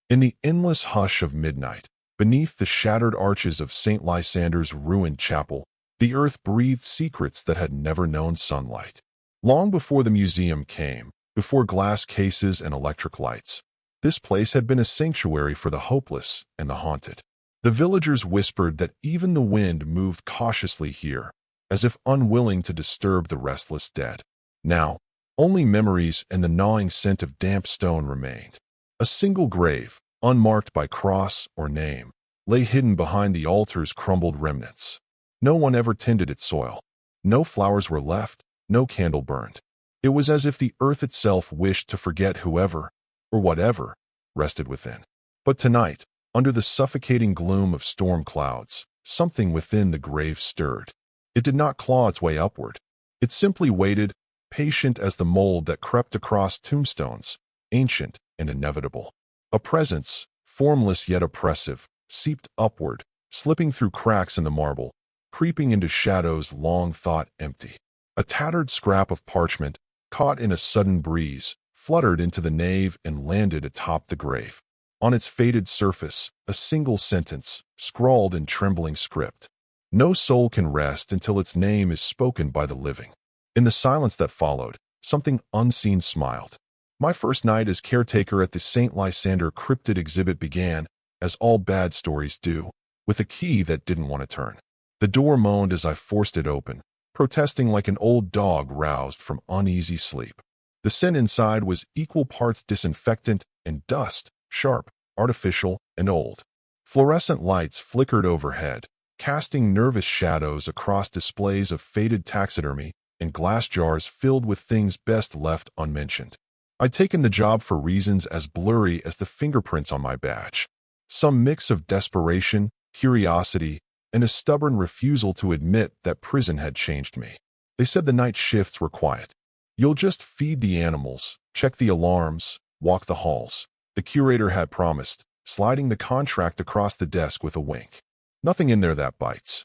In the endless hush of midnight, beneath the shattered arches of St. Lysander's ruined chapel, the earth breathed secrets that had never known sunlight. Long before the museum came, before glass cases and electric lights, this place had been a sanctuary for the hopeless and the haunted. The villagers whispered that even the wind moved cautiously here, as if unwilling to disturb the restless dead. Now, only memories and the gnawing scent of damp stone remained. A single grave, unmarked by cross or name, lay hidden behind the altar's crumbled remnants. No one ever tended its soil. No flowers were left, no candle burned. It was as if the earth itself wished to forget whoever, or whatever, rested within. But tonight, under the suffocating gloom of storm clouds, something within the grave stirred. It did not claw its way upward. It simply waited, patient as the mold that crept across tombstones, ancient and inevitable. A presence, formless yet oppressive, seeped upward, slipping through cracks in the marble, creeping into shadows long thought empty. A tattered scrap of parchment, caught in a sudden breeze, fluttered into the nave and landed atop the grave. On its faded surface, a single sentence, scrawled in trembling script. No soul can rest until its name is spoken by the living. In the silence that followed, something unseen smiled. My first night as caretaker at the St. Lysander cryptid exhibit began, as all bad stories do, with a key that didn't want to turn. The door moaned as I forced it open, protesting like an old dog roused from uneasy sleep. The scent inside was equal parts disinfectant and dust, sharp, artificial, and old. Fluorescent lights flickered overhead, casting nervous shadows across displays of faded taxidermy and glass jars filled with things best left unmentioned. I'd taken the job for reasons as blurry as the fingerprints on my badge. Some mix of desperation, curiosity, and a stubborn refusal to admit that prison had changed me. They said the night shifts were quiet. You'll just feed the animals, check the alarms, walk the halls. The curator had promised, sliding the contract across the desk with a wink. Nothing in there that bites.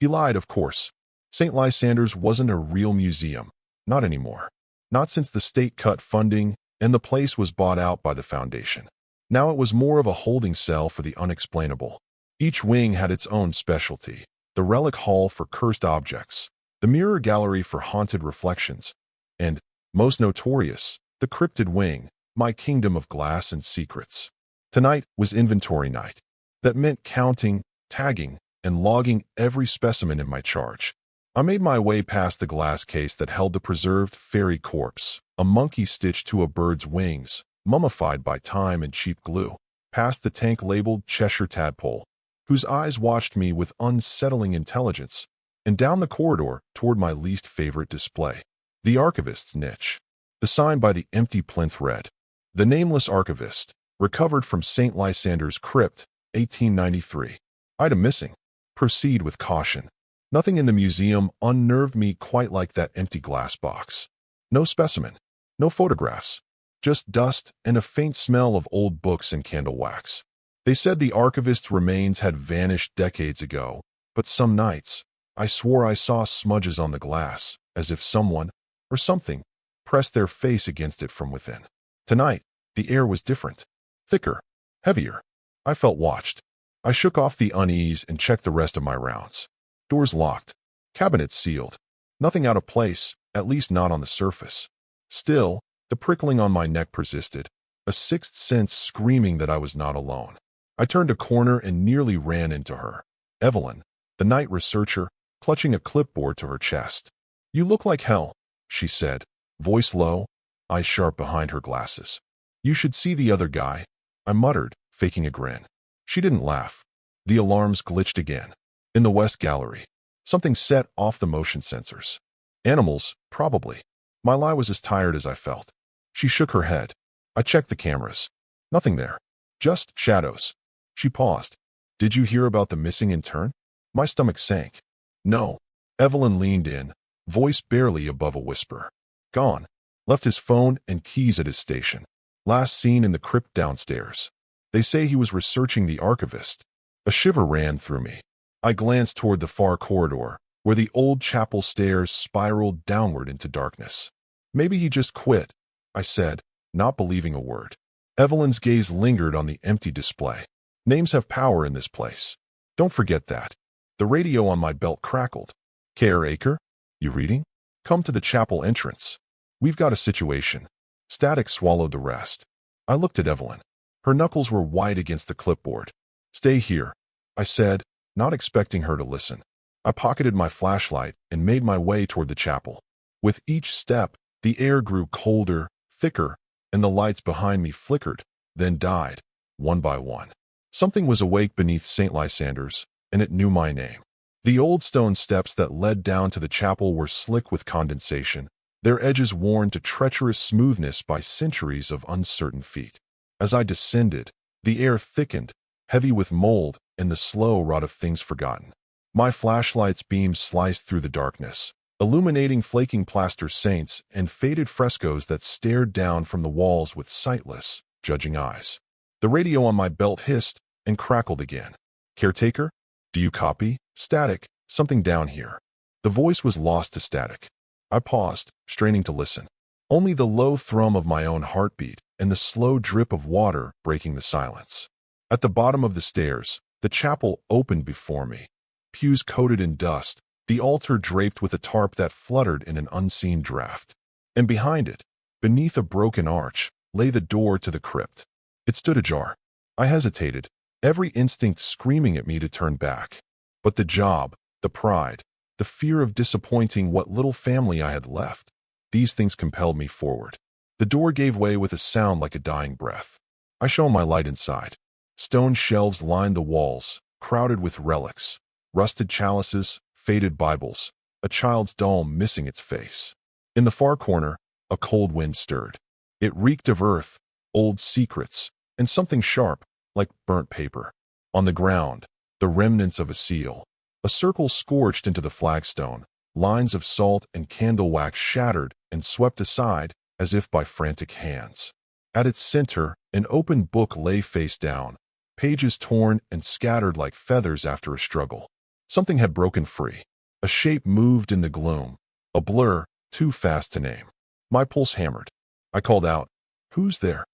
He lied, of course. St. Lysander's wasn't a real museum. Not anymore. Not since the state cut funding and the place was bought out by the foundation. Now it was more of a holding cell for the unexplainable. Each wing had its own specialty. The relic hall for cursed objects, the mirror gallery for haunted reflections, and, most notorious, the cryptid wing, my kingdom of glass and secrets. Tonight was inventory night. That meant counting, tagging, and logging every specimen in my charge. I made my way past the glass case that held the preserved fairy corpse, a monkey stitched to a bird's wings, mummified by time and cheap glue, past the tank-labeled Cheshire tadpole, whose eyes watched me with unsettling intelligence, and down the corridor toward my least favorite display, the Archivist's niche. The sign by the empty plinth read, "The Nameless Archivist, recovered from St. Lysander's crypt, 1893. Item missing. Proceed with caution." Nothing in the museum unnerved me quite like that empty glass box. No specimen, no photographs, just dust and a faint smell of old books and candle wax. They said the archivist's remains had vanished decades ago, but some nights, I swore I saw smudges on the glass, as if someone, or something, pressed their face against it from within. Tonight, the air was different. Thicker, heavier. I felt watched. I shook off the unease and checked the rest of my rounds. Doors locked. Cabinets sealed. Nothing out of place, at least not on the surface. Still, the prickling on my neck persisted, a sixth sense screaming that I was not alone. I turned a corner and nearly ran into her. Evelyn, the night researcher, clutching a clipboard to her chest. "You look like hell," she said, voice low, eyes sharp behind her glasses. "You should see the other guy," I muttered, faking a grin. She didn't laugh. The alarms glitched again. In the West Gallery, something set off the motion sensors. Animals, probably. My lie was as tired as I felt. She shook her head. I checked the cameras. Nothing there. Just shadows. She paused. "Did you hear about the missing intern?" My stomach sank. "No." Evelyn leaned in, voice barely above a whisper. "Gone. Left his phone and keys at his station. Last seen in the crypt downstairs. They say he was researching the Archivist." A shiver ran through me. I glanced toward the far corridor, where the old chapel stairs spiraled downward into darkness. "Maybe he just quit," I said, not believing a word. Evelyn's gaze lingered on the empty display. Names have power in this place. Don't forget that. The radio on my belt crackled. Caretaker? You reading? Come to the chapel entrance. We've got a situation. Static swallowed the rest. I looked at Evelyn. Her knuckles were white against the clipboard. Stay here, I said, not expecting her to listen. I pocketed my flashlight and made my way toward the chapel. With each step, the air grew colder, thicker, and the lights behind me flickered, then died, one by one. Something was awake beneath St. Lysander's, and it knew my name. The old stone steps that led down to the chapel were slick with condensation, their edges worn to treacherous smoothness by centuries of uncertain feet. As I descended, the air thickened, heavy with mold and the slow rot of things forgotten. My flashlight's beams sliced through the darkness, illuminating flaking plaster saints and faded frescoes that stared down from the walls with sightless, judging eyes. The radio on my belt hissed and crackled again. Caretaker? Do you copy? Static, something down here. The voice was lost to static. I paused, straining to listen. Only the low thrum of my own heartbeat and the slow drip of water breaking the silence. At the bottom of the stairs, the chapel opened before me. Pews coated in dust, the altar draped with a tarp that fluttered in an unseen draft. And behind it, beneath a broken arch, lay the door to the crypt. It stood ajar. I hesitated, every instinct screaming at me to turn back. But the job, the pride, the fear of disappointing what little family I had left, these things compelled me forward. The door gave way with a sound like a dying breath. I shone my light inside. Stone shelves lined the walls, crowded with relics, rusted chalices, faded Bibles, a child's doll missing its face. In the far corner, a cold wind stirred. It reeked of earth, old secrets, and something sharp, like burnt paper. On the ground, the remnants of a seal. A circle scorched into the flagstone, lines of salt and candle wax shattered and swept aside as if by frantic hands. At its center, an open book lay face down, pages torn and scattered like feathers after a struggle. Something had broken free. A shape moved in the gloom, a blur too fast to name. My pulse hammered. I called out, "Who's there?"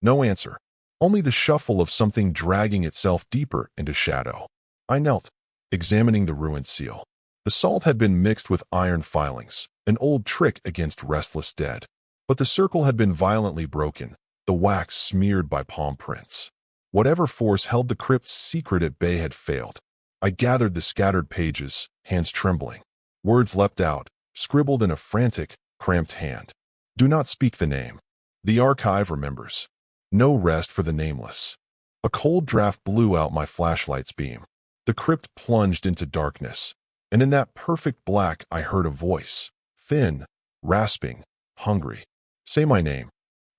No answer, only the shuffle of something dragging itself deeper into shadow. I knelt, examining the ruined seal. The salt had been mixed with iron filings, an old trick against restless dead. But the circle had been violently broken, the wax smeared by palm prints. Whatever force held the crypt's secret at bay had failed. I gathered the scattered pages, hands trembling. Words leapt out, scribbled in a frantic, cramped hand. Do not speak the name. The archive remembers. No rest for the nameless. A cold draft blew out my flashlight's beam. The crypt plunged into darkness, and in that perfect black I heard a voice, thin, rasping, hungry. Say my name.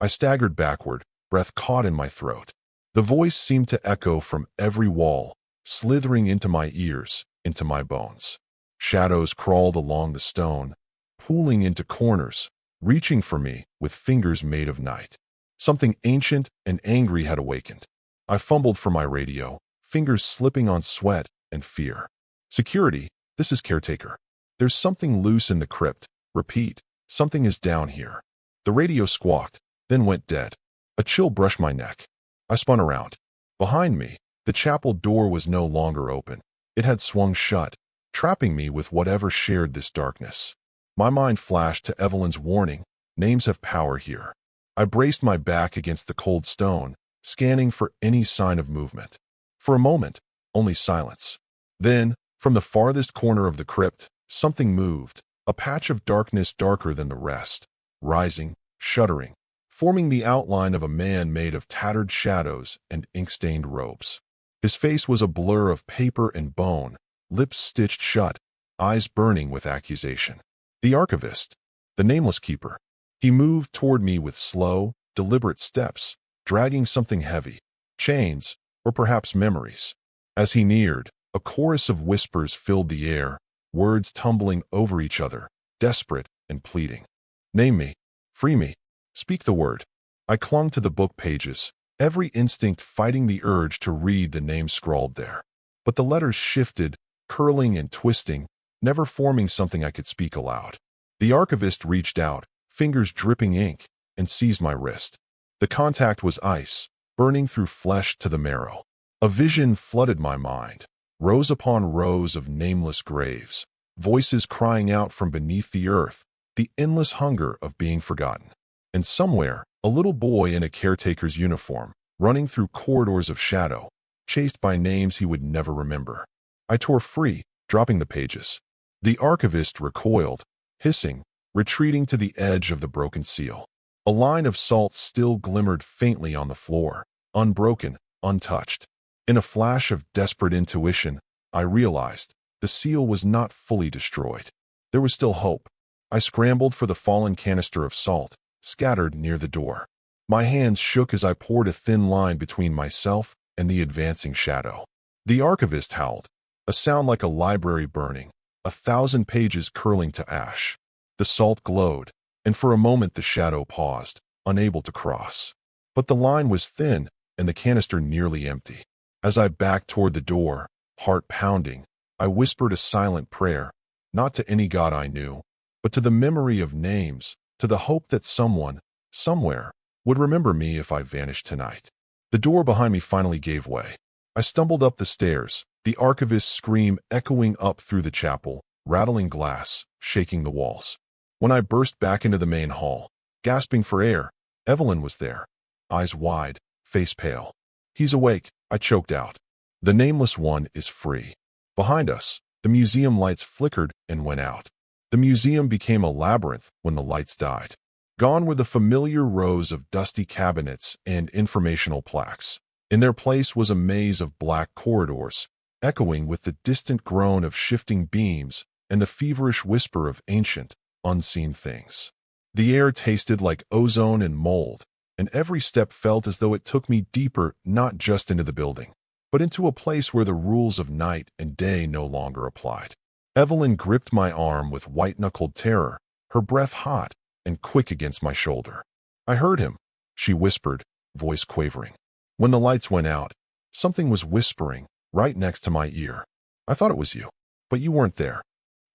I staggered backward, breath caught in my throat. The voice seemed to echo from every wall, slithering into my ears, into my bones. Shadows crawled along the stone, pooling into corners, reaching for me with fingers made of night. Something ancient and angry had awakened. I fumbled for my radio, fingers slipping on sweat and fear. Security, this is Caretaker. There's something loose in the crypt. Repeat, something is down here. The radio squawked, then went dead. A chill brushed my neck. I spun around. Behind me, the chapel door was no longer open. It had swung shut, trapping me with whatever shared this darkness. My mind flashed to Evelyn's warning, names have power here. I braced my back against the cold stone, scanning for any sign of movement. For a moment, only silence. Then, from the farthest corner of the crypt, something moved, a patch of darkness darker than the rest, rising, shuddering, forming the outline of a man made of tattered shadows and ink-stained robes. His face was a blur of paper and bone, lips stitched shut, eyes burning with accusation. The Archivist, the Nameless Keeper. He moved toward me with slow, deliberate steps, dragging something heavy, chains, or perhaps memories. As he neared, a chorus of whispers filled the air, words tumbling over each other, desperate and pleading. Name me. Free me. Speak the word. I clung to the book pages, every instinct fighting the urge to read the name scrawled there. But the letters shifted, curling and twisting, never forming something I could speak aloud. The Archivist reached out, fingers dripping ink, and seized my wrist. The contact was ice, burning through flesh to the marrow. A vision flooded my mind, rows upon rows of nameless graves, voices crying out from beneath the earth, the endless hunger of being forgotten. And somewhere, a little boy in a caretaker's uniform, running through corridors of shadow, chased by names he would never remember. I tore free, dropping the pages. The archivist recoiled, hissing, retreating to the edge of the broken seal. A line of salt still glimmered faintly on the floor, unbroken, untouched. In a flash of desperate intuition, I realized the seal was not fully destroyed. There was still hope. I scrambled for the fallen canister of salt, scattered near the door. My hands shook as I poured a thin line between myself and the advancing shadow. The archivist howled, a sound like a library burning, 1,000 pages curling to ash. The salt glowed, and for a moment the shadow paused, unable to cross. But the line was thin, and the canister nearly empty. As I backed toward the door, heart pounding, I whispered a silent prayer, not to any god I knew, but to the memory of names, to the hope that someone, somewhere, would remember me if I vanished tonight. The door behind me finally gave way. I stumbled up the stairs, the archivist's scream echoing up through the chapel, rattling glass, shaking the walls. When I burst back into the main hall, gasping for air, Evelyn was there, eyes wide, face pale. "He's awake," I choked out. "The Nameless One is free." Behind us, the museum lights flickered and went out. The museum became a labyrinth when the lights died. Gone were the familiar rows of dusty cabinets and informational plaques. In their place was a maze of black corridors, echoing with the distant groan of shifting beams and the feverish whisper of ancient, unseen things. The air tasted like ozone and mold, and every step felt as though it took me deeper, not just into the building, but into a place where the rules of night and day no longer applied. Evelyn gripped my arm with white-knuckled terror, her breath hot and quick against my shoulder. "I heard him," she whispered, voice quavering. When the lights went out, something was whispering right next to my ear. "I thought it was you, but you weren't there."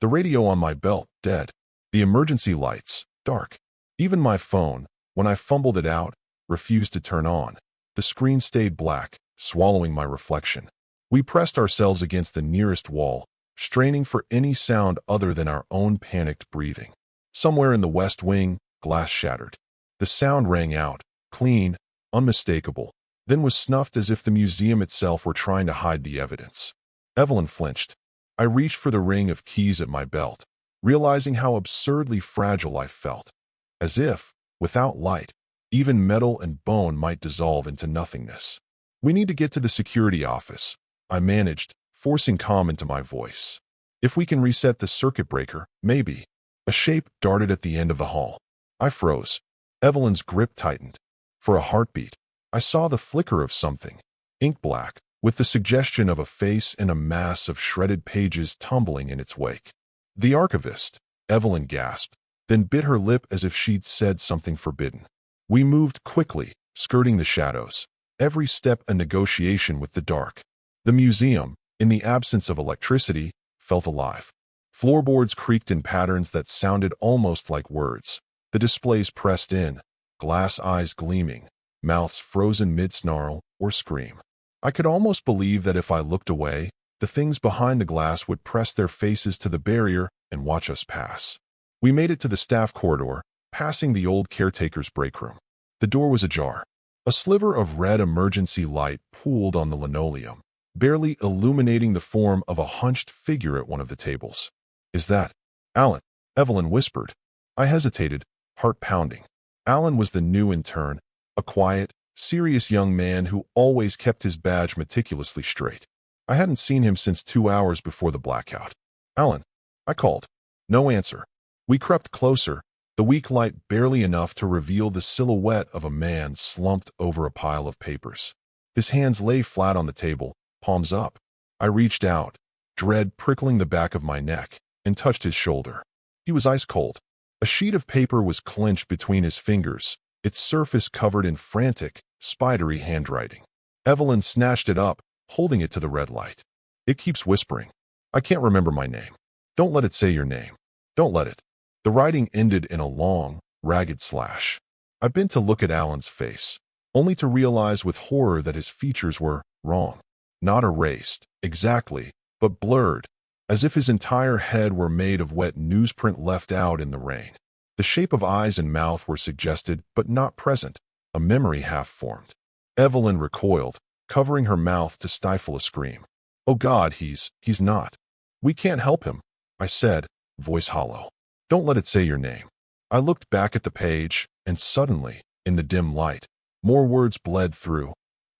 The radio on my belt, dead. The emergency lights, dark. Even my phone, when I fumbled it out, refused to turn on. The screen stayed black, swallowing my reflection. We pressed ourselves against the nearest wall, straining for any sound other than our own panicked breathing. Somewhere in the west wing, glass shattered. The sound rang out, clean, unmistakable, then was snuffed as if the museum itself were trying to hide the evidence. Evelyn flinched. I reached for the ring of keys at my belt, realizing how absurdly fragile I felt. As if, without light, even metal and bone might dissolve into nothingness. "We need to get to the security office," I managed, forcing calm into my voice. "If we can reset the circuit breaker, maybe." A shape darted at the end of the hall. I froze. Evelyn's grip tightened. For a heartbeat, I saw the flicker of something, ink black, with the suggestion of a face and a mass of shredded pages tumbling in its wake. "The archivist," Evelyn gasped, then bit her lip as if she'd said something forbidden. We moved quickly, skirting the shadows, every step a negotiation with the dark. The museum, in the absence of electricity, felt alive. Floorboards creaked in patterns that sounded almost like words. The displays pressed in, glass eyes gleaming, mouths frozen mid-snarl or scream. I could almost believe that if I looked away, the things behind the glass would press their faces to the barrier and watch us pass. We made it to the staff corridor, passing the old caretaker's break room. The door was ajar. A sliver of red emergency light pooled on the linoleum, barely illuminating the form of a hunched figure at one of the tables. "Is that Alan?" Evelyn whispered. I hesitated, heart pounding. Alan was the new intern, a quiet, serious young man who always kept his badge meticulously straight. I hadn't seen him since 2 hours before the blackout. "Alan," I called. No answer. We crept closer, the weak light barely enough to reveal the silhouette of a man slumped over a pile of papers. His hands lay flat on the table, palms up. I reached out, dread prickling the back of my neck, and touched his shoulder. He was ice cold. A sheet of paper was clenched between his fingers, its surface covered in frantic, spidery handwriting. Evelyn snatched it up, holding it to the red light. "It keeps whispering. I can't remember my name. Don't let it say your name. Don't let it." The writing ended in a long, ragged slash. I've been to look at Alan's face, only to realize with horror that his features were wrong. Not erased, exactly, but blurred, as if his entire head were made of wet newsprint left out in the rain. The shape of eyes and mouth were suggested, but not present, a memory half-formed. Evelyn recoiled, covering her mouth to stifle a scream. "Oh God, he's not. We can't help him," I said, voice hollow. "Don't let it say your name." I looked back at the page, and suddenly, in the dim light, more words bled through,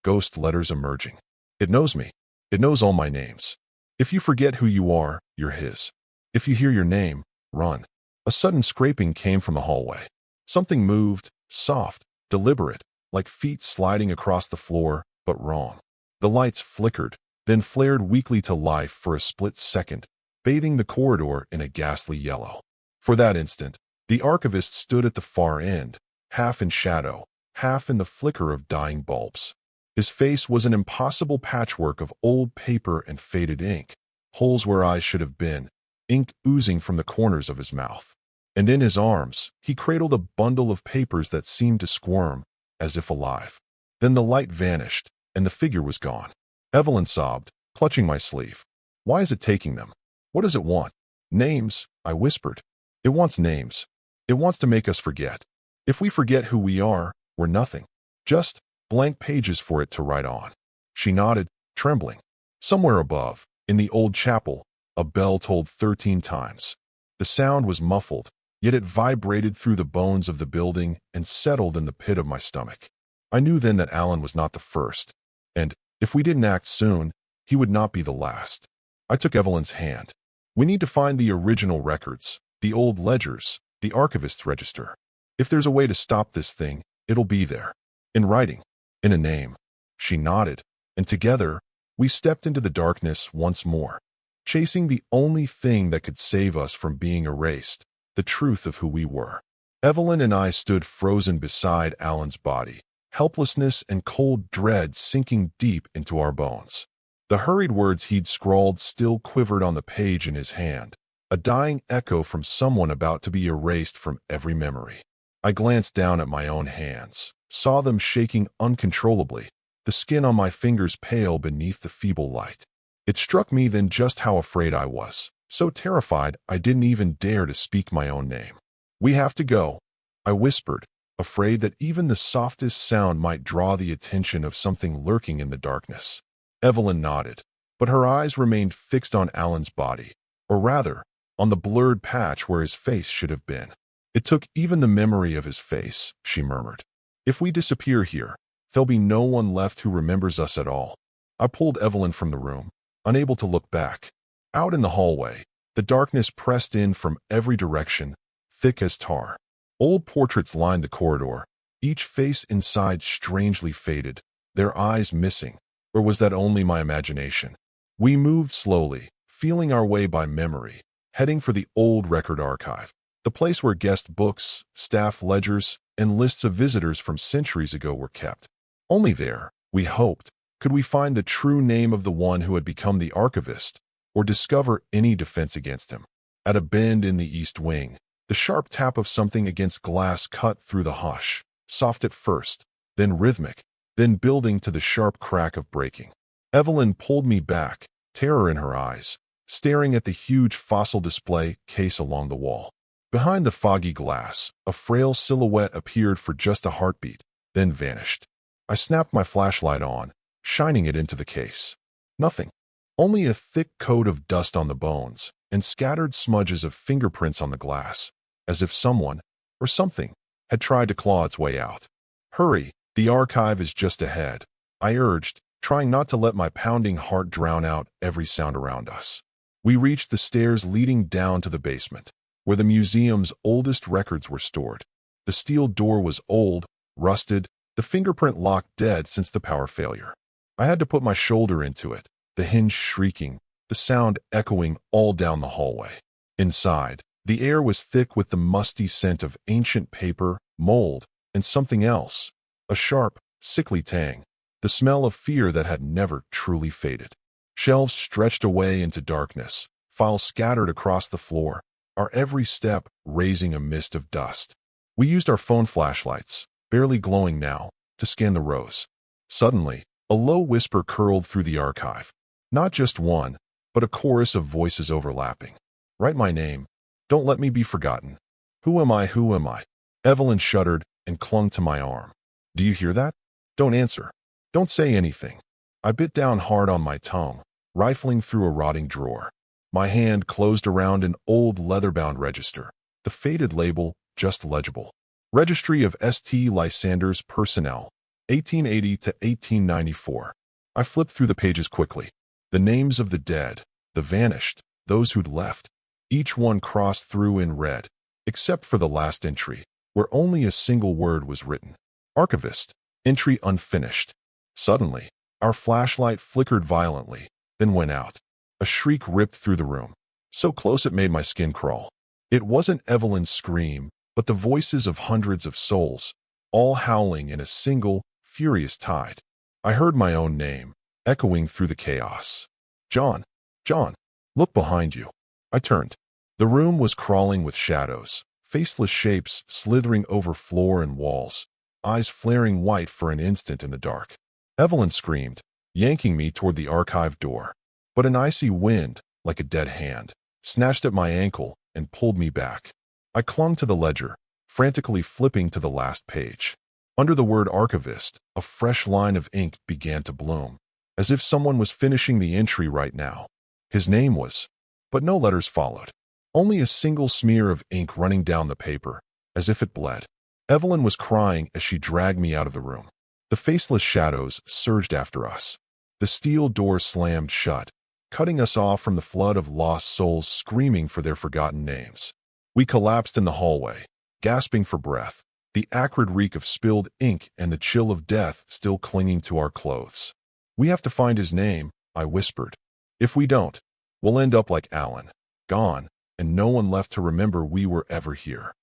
ghost letters emerging. "It knows me. It knows all my names. If you forget who you are, you're his. If you hear your name, run." A sudden scraping came from the hallway. Something moved, soft, deliberate, like feet sliding across the floor, but wrong. The lights flickered, then flared weakly to life for a split second, bathing the corridor in a ghastly yellow. For that instant, the Archivist stood at the far end, half in shadow, half in the flicker of dying bulbs. His face was an impossible patchwork of old paper and faded ink, holes where eyes should have been, ink oozing from the corners of his mouth. And in his arms, he cradled a bundle of papers that seemed to squirm, as if alive. Then the light vanished, and the figure was gone. Evelyn sobbed, clutching my sleeve. "Why is it taking them? What does it want?" "Names," I whispered. "It wants names. It wants to make us forget. If we forget who we are, we're nothing. Just blank pages for it to write on." She nodded, trembling. Somewhere above, in the old chapel, a bell tolled 13 times. The sound was muffled, yet it vibrated through the bones of the building and settled in the pit of my stomach. I knew then that Alan was not the first, and, if we didn't act soon, he would not be the last. I took Evelyn's hand. "We need to find the original records, the old ledgers, the Archivist's register. If there's a way to stop this thing, it'll be there. In writing, in a name." She nodded, and together, we stepped into the darkness once more, chasing the only thing that could save us from being erased, the truth of who we were. Evelyn and I stood frozen beside Alan's body, helplessness and cold dread sinking deep into our bones. The hurried words he'd scrawled still quivered on the page in his hand, a dying echo from someone about to be erased from every memory. I glanced down at my own hands, saw them shaking uncontrollably, the skin on my fingers pale beneath the feeble light. It struck me then just how afraid I was, so terrified I didn't even dare to speak my own name. "We have to go," I whispered, afraid that even the softest sound might draw the attention of something lurking in the darkness. Evelyn nodded, but her eyes remained fixed on Alan's body, or rather, on the blurred patch where his face should have been. "It took even the memory of his face," she murmured. "If we disappear here, there'll be no one left who remembers us at all." I pulled Evelyn from the room, unable to look back. Out in the hallway, the darkness pressed in from every direction, thick as tar. Old portraits lined the corridor, each face inside strangely faded, their eyes missing. Or was that only my imagination? We moved slowly, feeling our way by memory, heading for the old record archive, the place where guest books, staff ledgers, and lists of visitors from centuries ago were kept. Only there, we hoped, could we find the true name of the one who had become the Archivist, or discover any defense against him. At a bend in the east wing, the sharp tap of something against glass cut through the hush, soft at first, then rhythmic, then building to the sharp crack of breaking. Evelyn pulled me back, terror in her eyes, staring at the huge fossil display case along the wall. Behind the foggy glass, a frail silhouette appeared for just a heartbeat, then vanished. I snapped my flashlight on, shining it into the case. Nothing. Only a thick coat of dust on the bones, and scattered smudges of fingerprints on the glass, as if someone, or something, had tried to claw its way out. "Hurry, the archive is just ahead," I urged, trying not to let my pounding heart drown out every sound around us. We reached the stairs leading down to the basement, where the museum's oldest records were stored. The steel door was old, rusted, the fingerprint lock dead since the power failure. I had to put my shoulder into it, the hinge shrieking, the sound echoing all down the hallway. Inside, the air was thick with the musty scent of ancient paper, mold, and something else, a sharp, sickly tang, the smell of fear that had never truly faded. Shelves stretched away into darkness, files scattered across the floor, our every step raising a mist of dust. We used our phone flashlights, barely glowing now, to scan the rows. Suddenly, a low whisper curled through the archive. Not just one, but a chorus of voices overlapping. Write my name. Don't let me be forgotten. Who am I? Who am I? Evelyn shuddered and clung to my arm. Do you hear that? Don't answer. Don't say anything. I bit down hard on my tongue, rifling through a rotting drawer. My hand closed around an old leather-bound register, the faded label just legible. Registry of St. Lysander's Personnel, 1880 to 1894. I flipped through the pages quickly. The names of the dead, the vanished, those who'd left. Each one crossed through in red, except for the last entry, where only a single word was written. Archivist, entry unfinished. Suddenly, our flashlight flickered violently, then went out. A shriek ripped through the room, so close it made my skin crawl. It wasn't Evelyn's scream, but the voices of hundreds of souls, all howling in a single, furious tide. I heard my own name, echoing through the chaos. John, John, look behind you. I turned. The room was crawling with shadows, faceless shapes slithering over floor and walls, eyes flaring white for an instant in the dark. Evelyn screamed, yanking me toward the archive door. But an icy wind, like a dead hand, snatched at my ankle and pulled me back. I clung to the ledger, frantically flipping to the last page. Under the word Archivist, a fresh line of ink began to bloom, as if someone was finishing the entry right now. His name was, but no letters followed. Only a single smear of ink running down the paper, as if it bled. Evelyn was crying as she dragged me out of the room. The faceless shadows surged after us. The steel door slammed shut, cutting us off from the flood of lost souls screaming for their forgotten names. We collapsed in the hallway, gasping for breath, the acrid reek of spilled ink and the chill of death still clinging to our clothes. We have to find his name, I whispered. If we don't, we'll end up like Alan, gone, and no one left to remember we were ever here.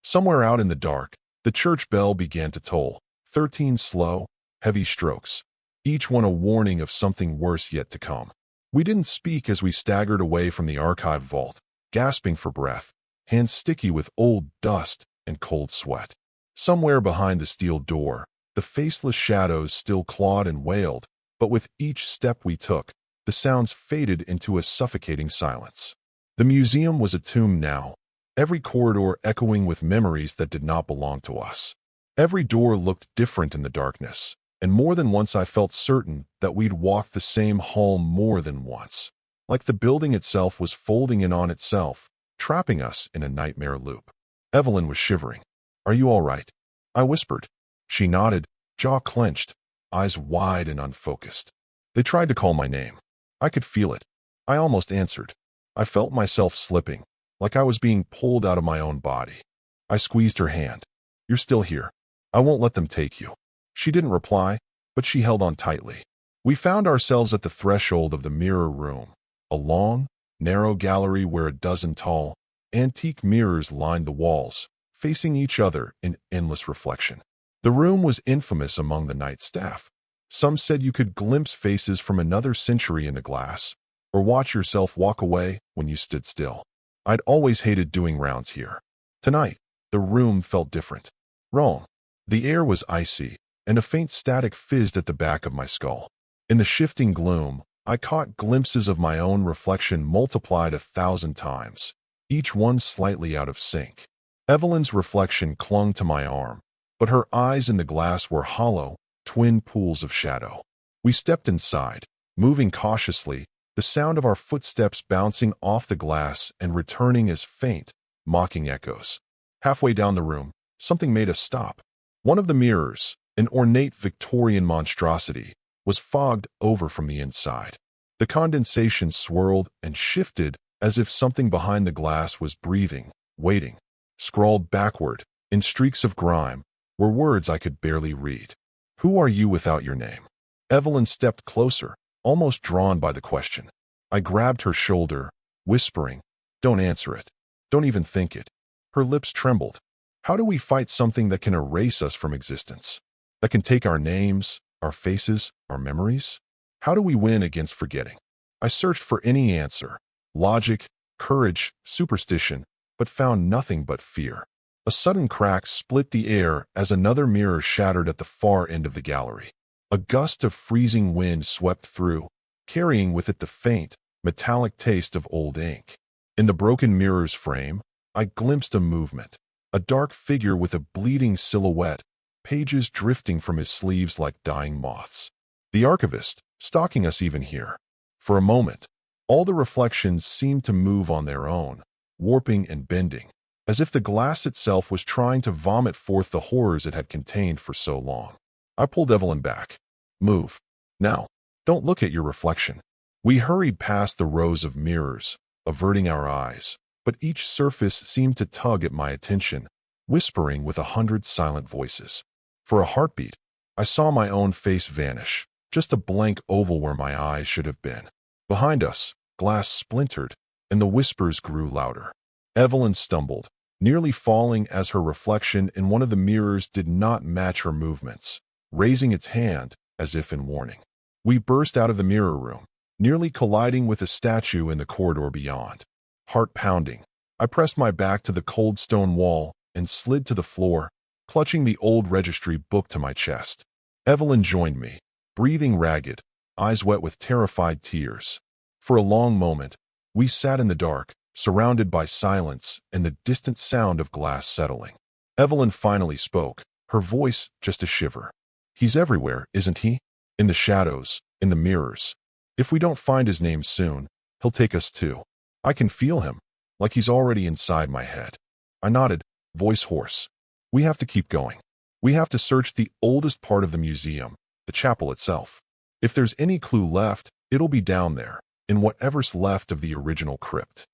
Somewhere out in the dark, the church bell began to toll, 13 slow, heavy strokes, each one a warning of something worse yet to come. We didn't speak as we staggered away from the archive vault, gasping for breath, hands sticky with old dust and cold sweat. Somewhere behind the steel door, the faceless shadows still clawed and wailed, but with each step we took, the sounds faded into a suffocating silence. The museum was a tomb now, every corridor echoing with memories that did not belong to us. Every door looked different in the darkness, and more than once I felt certain that we'd walked the same hall more than once. Like the building itself was folding in on itself, trapping us in a nightmare loop. Evelyn was shivering. Are you all right? I whispered. She nodded, jaw clenched, eyes wide and unfocused. They tried to call my name. I could feel it. I almost answered. I felt myself slipping, like I was being pulled out of my own body. I squeezed her hand. You're still here. I won't let them take you. She didn't reply, but she held on tightly. We found ourselves at the threshold of the mirror room, a long, narrow gallery where a dozen tall, antique mirrors lined the walls, facing each other in endless reflection. The room was infamous among the night staff. Some said you could glimpse faces from another century in the glass, or watch yourself walk away when you stood still. I'd always hated doing rounds here. Tonight, the room felt different. Wrong. The air was icy, and a faint static fizzed at the back of my skull. In the shifting gloom, I caught glimpses of my own reflection multiplied 1,000 times, each one slightly out of sync. Evelyn's reflection clung to my arm, but her eyes in the glass were hollow, twin pools of shadow. We stepped inside, moving cautiously, the sound of our footsteps bouncing off the glass and returning as faint, mocking echoes. Halfway down the room, something made us stop. One of the mirrors, an ornate Victorian monstrosity, was fogged over from the inside. The condensation swirled and shifted as if something behind the glass was breathing, waiting. Scrawled backward, in streaks of grime, were words I could barely read. Who are you without your name? Evelyn stepped closer, almost drawn by the question. I grabbed her shoulder, whispering, Don't answer it. Don't even think it. Her lips trembled. How do we fight something that can erase us from existence? That can take our names, our faces, our memories? How do we win against forgetting? I searched for any answer. Logic, courage, superstition, but found nothing but fear. A sudden crack split the air as another mirror shattered at the far end of the gallery. A gust of freezing wind swept through, carrying with it the faint, metallic taste of old ink. In the broken mirror's frame, I glimpsed a movement, a dark figure with a bleeding silhouette, pages drifting from his sleeves like dying moths. The Archivist, stalking us even here. For a moment, all the reflections seemed to move on their own, warping and bending, as if the glass itself was trying to vomit forth the horrors it had contained for so long. I pulled Evelyn back. Move. Now. Don't look at your reflection. We hurried past the rows of mirrors, averting our eyes, but each surface seemed to tug at my attention, whispering with 100 silent voices. For a heartbeat, I saw my own face vanish, just a blank oval where my eyes should have been. Behind us, glass splintered, and the whispers grew louder. Evelyn stumbled, nearly falling as her reflection in one of the mirrors did not match her movements, raising its hand as if in warning. We burst out of the mirror room, nearly colliding with a statue in the corridor beyond. Heart pounding, I pressed my back to the cold stone wall and slid to the floor, clutching the old registry book to my chest. Evelyn joined me, breathing ragged, eyes wet with terrified tears. For a long moment, we sat in the dark, surrounded by silence and the distant sound of glass settling. Evelyn finally spoke, her voice just a shiver. He's everywhere, isn't he? In the shadows, in the mirrors. If we don't find his name soon, he'll take us too. I can feel him, like he's already inside my head. I nodded, voice hoarse. We have to keep going. We have to search the oldest part of the museum, the chapel itself. If there's any clue left, it'll be down there, in whatever's left of the original crypt.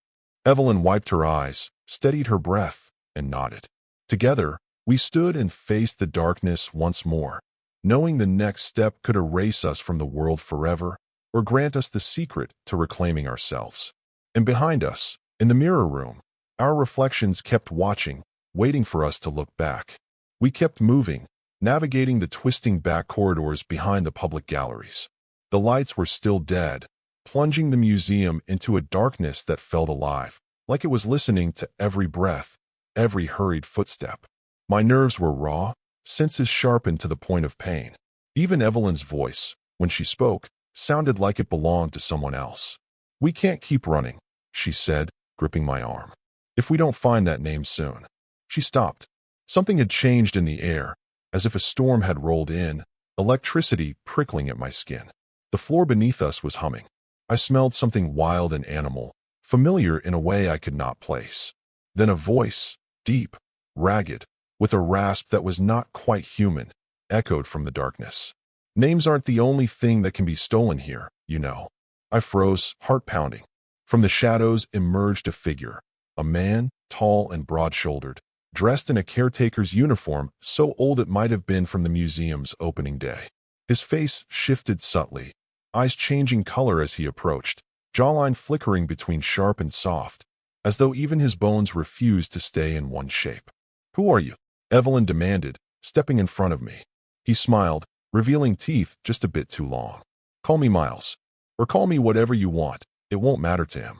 Evelyn wiped her eyes, steadied her breath, and nodded. Together, we stood and faced the darkness once more, knowing the next step could erase us from the world forever or grant us the secret to reclaiming ourselves. And behind us, in the mirror room, our reflections kept watching, waiting for us to look back. We kept moving, navigating the twisting back corridors behind the public galleries. The lights were still dead, plunging the museum into a darkness that felt alive, like it was listening to every breath, every hurried footstep. My nerves were raw, senses sharpened to the point of pain. Even Evelyn's voice, when she spoke, sounded like it belonged to someone else. We can't keep running, she said, gripping my arm. If we don't find that name soon. She stopped. Something had changed in the air, as if a storm had rolled in, electricity prickling at my skin. The floor beneath us was humming. I smelled something wild and animal, familiar in a way I could not place. Then a voice, deep, ragged, with a rasp that was not quite human, echoed from the darkness. Names aren't the only thing that can be stolen here, you know. I froze, heart pounding. From the shadows emerged a figure, a man, tall and broad-shouldered, dressed in a caretaker's uniform so old it might have been from the museum's opening day. His face shifted subtly, eyes changing color as he approached, jawline flickering between sharp and soft, as though even his bones refused to stay in one shape. "Who are you?" Evelyn demanded, stepping in front of me. He smiled, revealing teeth just a bit too long. "Call me Miles. Or call me whatever you want. It won't matter to him.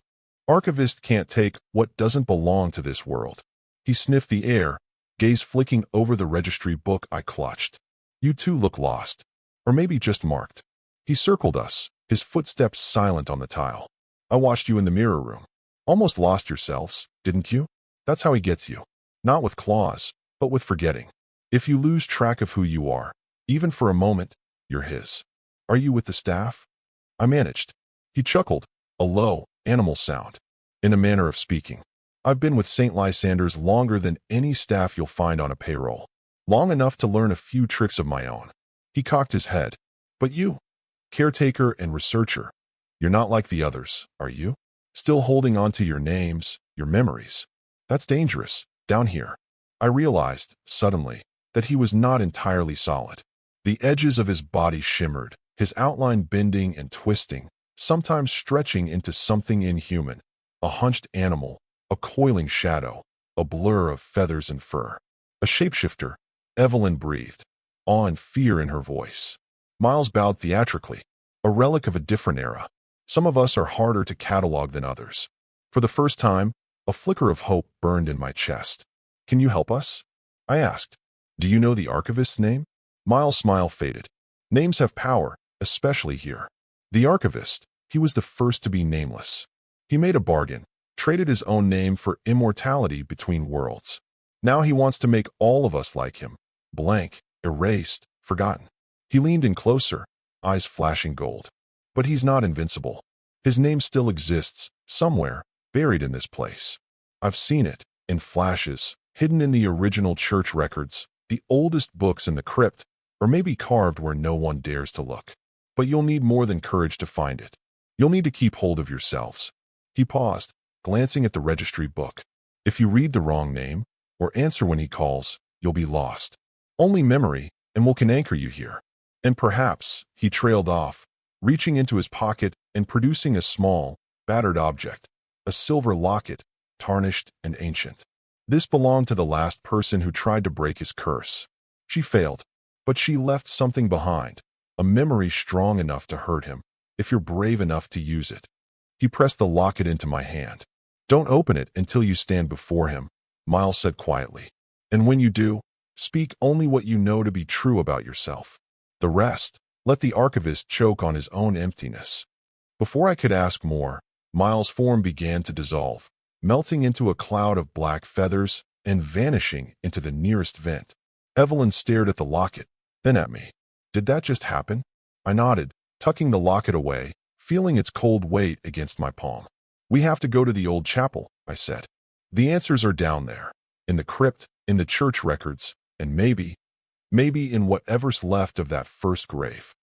Archivist can't take what doesn't belong to this world." He sniffed the air, gaze flicking over the registry book I clutched. "You two look lost. Or maybe just marked." He circled us, his footsteps silent on the tile. "I watched you in the mirror room. Almost lost yourselves, didn't you? That's how he gets you. Not with claws, but with forgetting. If you lose track of who you are, even for a moment, you're his. Are you with the staff?" I managed. He chuckled, a low, animal sound. "In a manner of speaking. I've been with St. Lysander's longer than any staff you'll find on a payroll. Long enough to learn a few tricks of my own." He cocked his head. "But you, caretaker and researcher, you're not like the others, are you? Still holding on to your names, your memories. That's dangerous, down here." I realized, suddenly, that he was not entirely solid. The edges of his body shimmered, his outline bending and twisting, sometimes stretching into something inhuman, a hunched animal, a coiling shadow, a blur of feathers and fur. "A shapeshifter," Evelyn breathed, awe and fear in her voice. Miles bowed theatrically, a relic of a different era. Some of us are harder to catalog than others. For the first time, a flicker of hope burned in my chest. Can you help us? I asked. Do you know the Archivist's name? Miles' smile faded. Names have power, especially here. The Archivist, he was the first to be nameless. He made a bargain, traded his own name for immortality between worlds. Now he wants to make all of us like him, blank, erased, forgotten. He leaned in closer, eyes flashing gold. But he's not invincible. His name still exists, somewhere, buried in this place. I've seen it, in flashes, hidden in the original church records, the oldest books in the crypt, or maybe carved where no one dares to look. But you'll need more than courage to find it. You'll need to keep hold of yourselves. He paused, glancing at the registry book. If you read the wrong name, or answer when he calls, you'll be lost. Only memory, and we can anchor you here. And perhaps, he trailed off, reaching into his pocket and producing a small, battered object, a silver locket, tarnished and ancient. This belonged to the last person who tried to break his curse. She failed, but she left something behind, a memory strong enough to hurt him, if you're brave enough to use it. He pressed the locket into my hand. Don't open it until you stand before him, Miles said quietly. And when you do, speak only what you know to be true about yourself. The rest, let the Archivist choke on his own emptiness. Before I could ask more, Miles' form began to dissolve, melting into a cloud of black feathers and vanishing into the nearest vent. Evelyn stared at the locket, then at me. Did that just happen? I nodded, tucking the locket away, feeling its cold weight against my palm. We have to go to the old chapel, I said. The answers are down there, in the crypt, in the church records, and maybe in whatever's left of that first grave.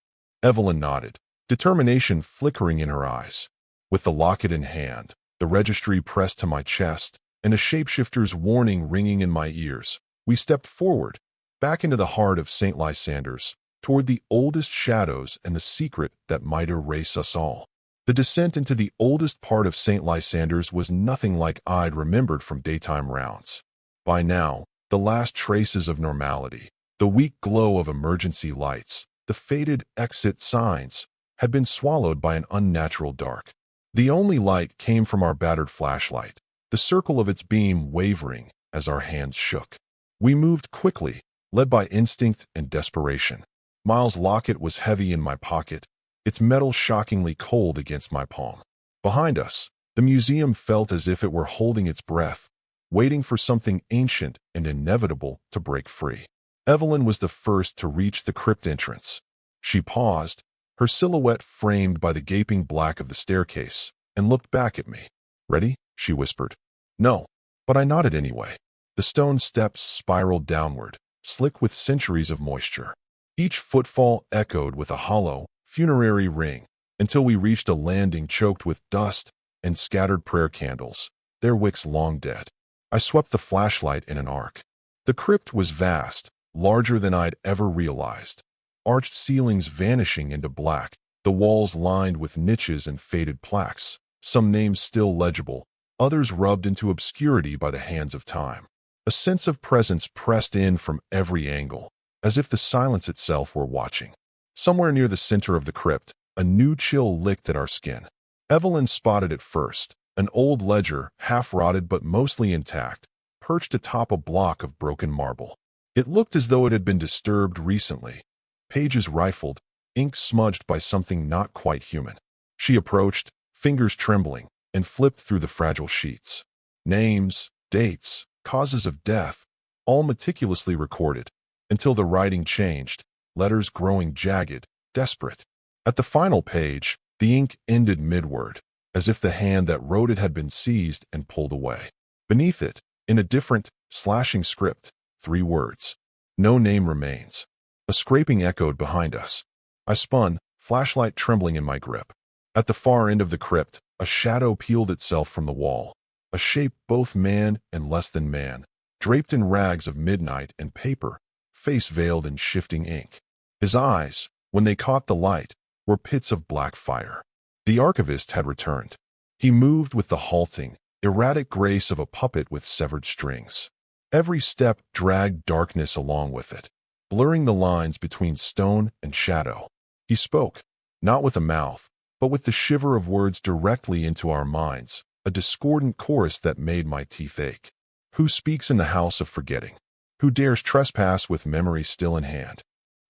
Evelyn nodded, determination flickering in her eyes. With the locket in hand, the registry pressed to my chest, and a shapeshifter's warning ringing in my ears, we stepped forward, back into the heart of St. Lysander's, toward the oldest shadows and the secret that might erase us all. The descent into the oldest part of St. Lysander's was nothing like I'd remembered from daytime rounds. By now, the last traces of normality, the weak glow of emergency lights, the faded exit signs, had been swallowed by an unnatural dark. The only light came from our battered flashlight, the circle of its beam wavering as our hands shook. We moved quickly, led by instinct and desperation. Miles' locket was heavy in my pocket, its metal shockingly cold against my palm. Behind us, the museum felt as if it were holding its breath, waiting for something ancient and inevitable to break free. Evelyn was the first to reach the crypt entrance. She paused, her silhouette framed by the gaping black of the staircase, and looked back at me. Ready? She whispered. No, but I nodded anyway. The stone steps spiraled downward, slick with centuries of moisture. Each footfall echoed with a hollow, funerary ring, until we reached a landing choked with dust and scattered prayer candles, their wicks long dead. I swept the flashlight in an arc. The crypt was vast, larger than I'd ever realized. Arched ceilings vanishing into black, the walls lined with niches and faded plaques, some names still legible, others rubbed into obscurity by the hands of time. A sense of presence pressed in from every angle, as if the silence itself were watching. Somewhere near the center of the crypt, a new chill licked at our skin. Evelyn spotted it first, an old ledger, half-rotted but mostly intact, perched atop a block of broken marble. It looked as though it had been disturbed recently. Pages rifled, ink smudged by something not quite human. She approached, fingers trembling, and flipped through the fragile sheets. Names, dates, causes of death, all meticulously recorded, until the writing changed, letters growing jagged, desperate. At the final page, the ink ended midword, as if the hand that wrote it had been seized and pulled away. Beneath it, in a different, slashing script, 3 words. No name remains. A scraping echoed behind us. I spun, flashlight trembling in my grip. At the far end of the crypt, a shadow peeled itself from the wall, a shape both man and less than man, draped in rags of midnight and paper, face veiled in shifting ink. His eyes, when they caught the light, were pits of black fire. The Archivist had returned. He moved with the halting, erratic grace of a puppet with severed strings. Every step dragged darkness along with it, blurring the lines between stone and shadow. He spoke, not with a mouth, but with the shiver of words directly into our minds, a discordant chorus that made my teeth ache. Who speaks in the house of forgetting? Who dares trespass with memory still in hand?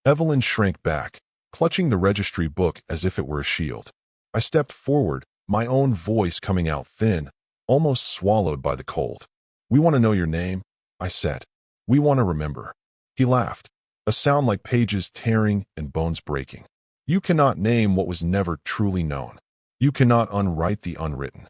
Evelyn shrank back, clutching the registry book as if it were a shield. I stepped forward, my own voice coming out thin, almost swallowed by the cold. "We want to know your name," I said. "We want to remember." He laughed, a sound like pages tearing and bones breaking. "You cannot name what was never truly known. You cannot unwrite the unwritten."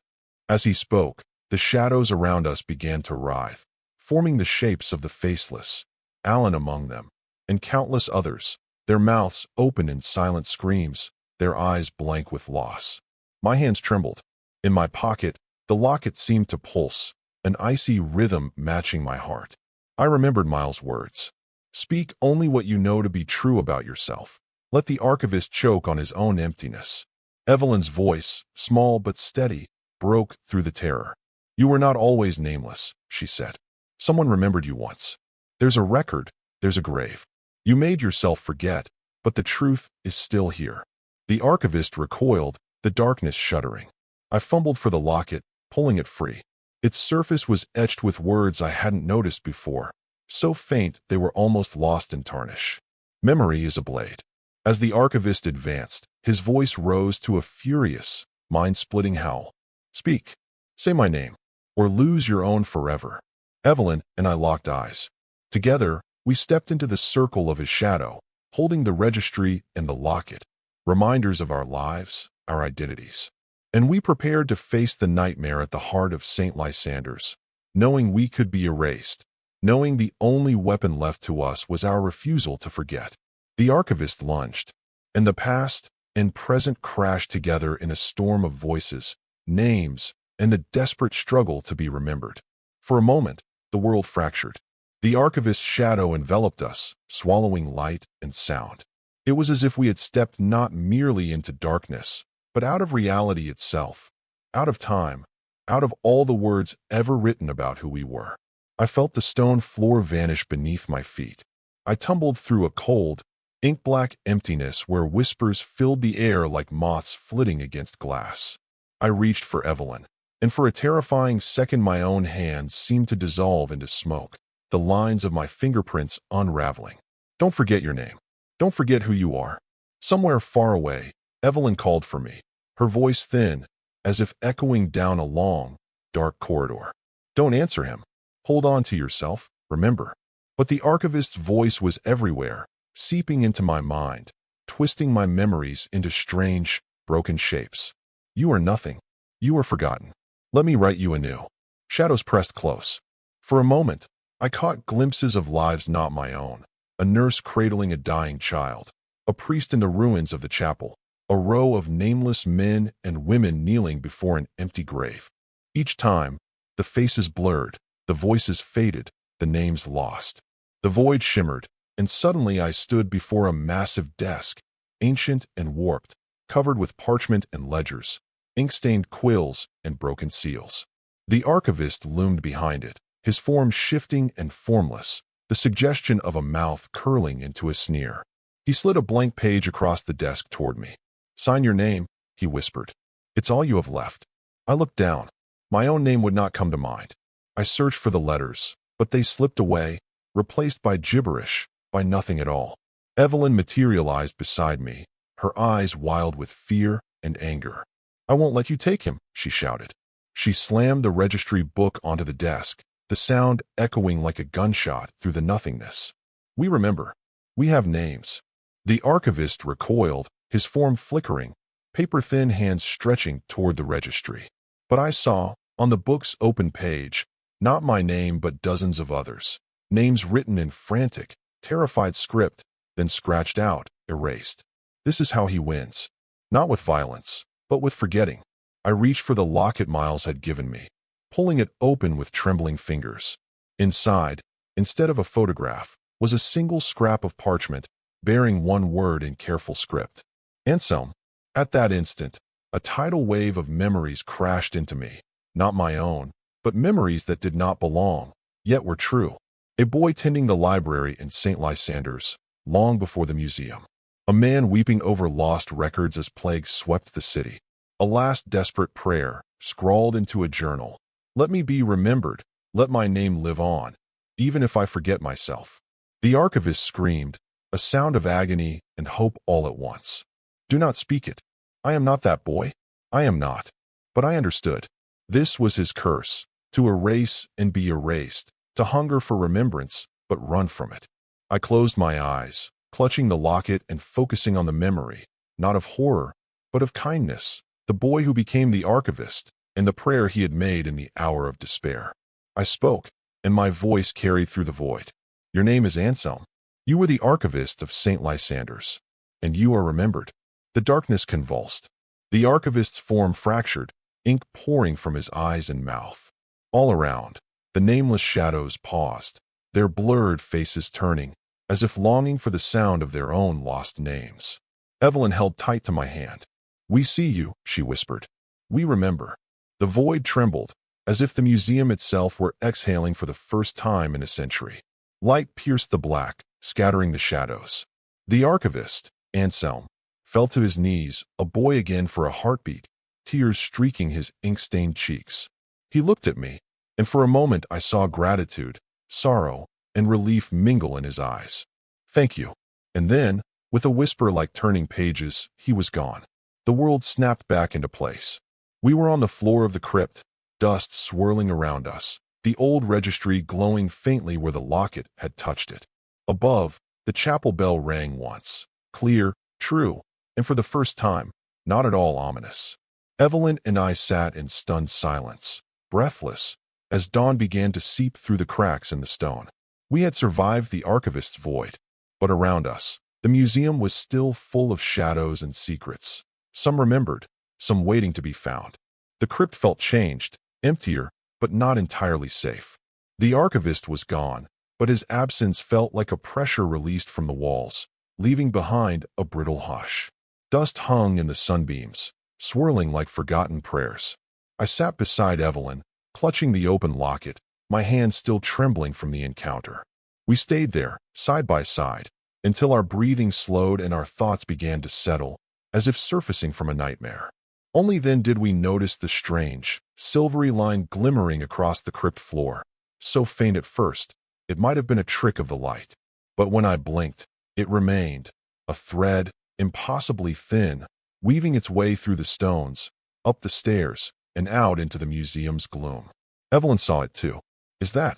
As he spoke, the shadows around us began to writhe, forming the shapes of the faceless, Alan among them, and countless others, their mouths open in silent screams, their eyes blank with loss. My hands trembled. In my pocket, the locket seemed to pulse, an icy rhythm matching my heart. I remembered Miles' words. "Speak only what you know to be true about yourself. Let the archivist choke on his own emptiness." Evelyn's voice, small but steady, broke through the terror. "You were not always nameless," she said. "Someone remembered you once. There's a record, there's a grave. You made yourself forget, but the truth is still here." The archivist recoiled, the darkness shuddering. I fumbled for the locket, pulling it free. Its surface was etched with words I hadn't noticed before, so faint they were almost lost in tarnish. "Memory is a blade." As the archivist advanced, his voice rose to a furious, mind-splitting howl. "Speak. Say my name, or lose your own forever." Evelyn and I locked eyes. Together, we stepped into the circle of his shadow, holding the registry and the locket, reminders of our lives, our identities. And we prepared to face the nightmare at the heart of St. Lysander's, knowing we could be erased, knowing the only weapon left to us was our refusal to forget. The archivist lunged, and the past and present crashed together in a storm of voices, names, and the desperate struggle to be remembered. For a moment, the world fractured. The archivist's shadow enveloped us, swallowing light and sound. It was as if we had stepped not merely into darkness, but out of reality itself, out of time, out of all the words ever written about who we were. I felt the stone floor vanish beneath my feet. I tumbled through a cold, ink-black emptiness where whispers filled the air like moths flitting against glass. I reached for Evelyn, and for a terrifying second my own hands seemed to dissolve into smoke, the lines of my fingerprints unraveling. "Don't forget your name. Don't forget who you are." Somewhere far away, Evelyn called for me, her voice thin, as if echoing down a long, dark corridor. "Don't answer him. Hold on to yourself, remember." But the archivist's voice was everywhere, seeping into my mind, twisting my memories into strange, broken shapes. "You are nothing. You are forgotten. Let me write you anew." Shadows pressed close. For a moment, I caught glimpses of lives not my own, a nurse cradling a dying child, a priest in the ruins of the chapel, a row of nameless men and women kneeling before an empty grave. Each time, the faces blurred, the voices faded, the names lost. The void shimmered, and suddenly I stood before a massive desk, ancient and warped, covered with parchment and ledgers, ink-stained quills and broken seals. The archivist loomed behind it, his form shifting and formless, the suggestion of a mouth curling into a sneer. He slid a blank page across the desk toward me. "Sign your name," he whispered. "It's all you have left." I looked down. My own name would not come to mind. I searched for the letters, but they slipped away, replaced by gibberish, by nothing at all. Evelyn materialized beside me, her eyes wild with fear and anger. "I won't let you take him," she shouted. She slammed the registry book onto the desk, the sound echoing like a gunshot through the nothingness. "We remember. We have names." The archivist recoiled, his form flickering, paper-thin hands stretching toward the registry. But I saw, on the book's open page, not my name but dozens of others, names written in frantic, terrified script, then scratched out, erased. This is how he wins. Not with violence, but with forgetting. I reached for the locket Miles had given me, pulling it open with trembling fingers. Inside, instead of a photograph, was a single scrap of parchment, bearing one word in careful script. Anselm. At that instant, a tidal wave of memories crashed into me, not my own, but memories that did not belong, yet were true. A boy tending the library in St. Lysander's, long before the museum. A man weeping over lost records as plague swept the city. A last desperate prayer, scrawled into a journal. "Let me be remembered. Let my name live on, even if I forget myself." The archivist screamed, a sound of agony and hope all at once. "Do not speak it. I am not that boy. I am not." But I understood. This was his curse, to erase and be erased, to hunger for remembrance, but run from it. I closed my eyes, clutching the locket and focusing on the memory, not of horror, but of kindness, the boy who became the archivist, and the prayer he had made in the hour of despair. I spoke, and my voice carried through the void. "Your name is Anselm. You were the archivist of St. Lysander's, and you are remembered." The darkness convulsed. The archivist's form fractured, ink pouring from his eyes and mouth. All around, the nameless shadows paused, their blurred faces turning, as if longing for the sound of their own lost names. Evelyn held tight to my hand. "We see you," she whispered. "We remember." The void trembled, as if the museum itself were exhaling for the first time in a century. Light pierced the black, scattering the shadows. The archivist, Anselm, fell to his knees, a boy again for a heartbeat, tears streaking his ink-stained cheeks. He looked at me, and for a moment I saw gratitude, sorrow, and relief mingle in his eyes. "Thank you." And then, with a whisper like turning pages, he was gone. The world snapped back into place. We were on the floor of the crypt, dust swirling around us, the old registry glowing faintly where the locket had touched it. Above, the chapel bell rang once, clear, true, and for the first time, not at all ominous. Evelyn and I sat in stunned silence, breathless, as dawn began to seep through the cracks in the stone. We had survived the archivist's void, but around us, the museum was still full of shadows and secrets, some remembered, some waiting to be found. The crypt felt changed, emptier, but not entirely safe. The archivist was gone, but his absence felt like a pressure released from the walls, leaving behind a brittle hush. Dust hung in the sunbeams, swirling like forgotten prayers. I sat beside Evelyn, clutching the open locket, my hands still trembling from the encounter. We stayed there, side by side, until our breathing slowed and our thoughts began to settle, as if surfacing from a nightmare. Only then did we notice the strange, silvery line glimmering across the crypt floor. So faint at first, it might have been a trick of the light. But when I blinked, it remained, a thread, impossibly thin, weaving its way through the stones, up the stairs, and out into the museum's gloom. Evelyn saw it too. "Is that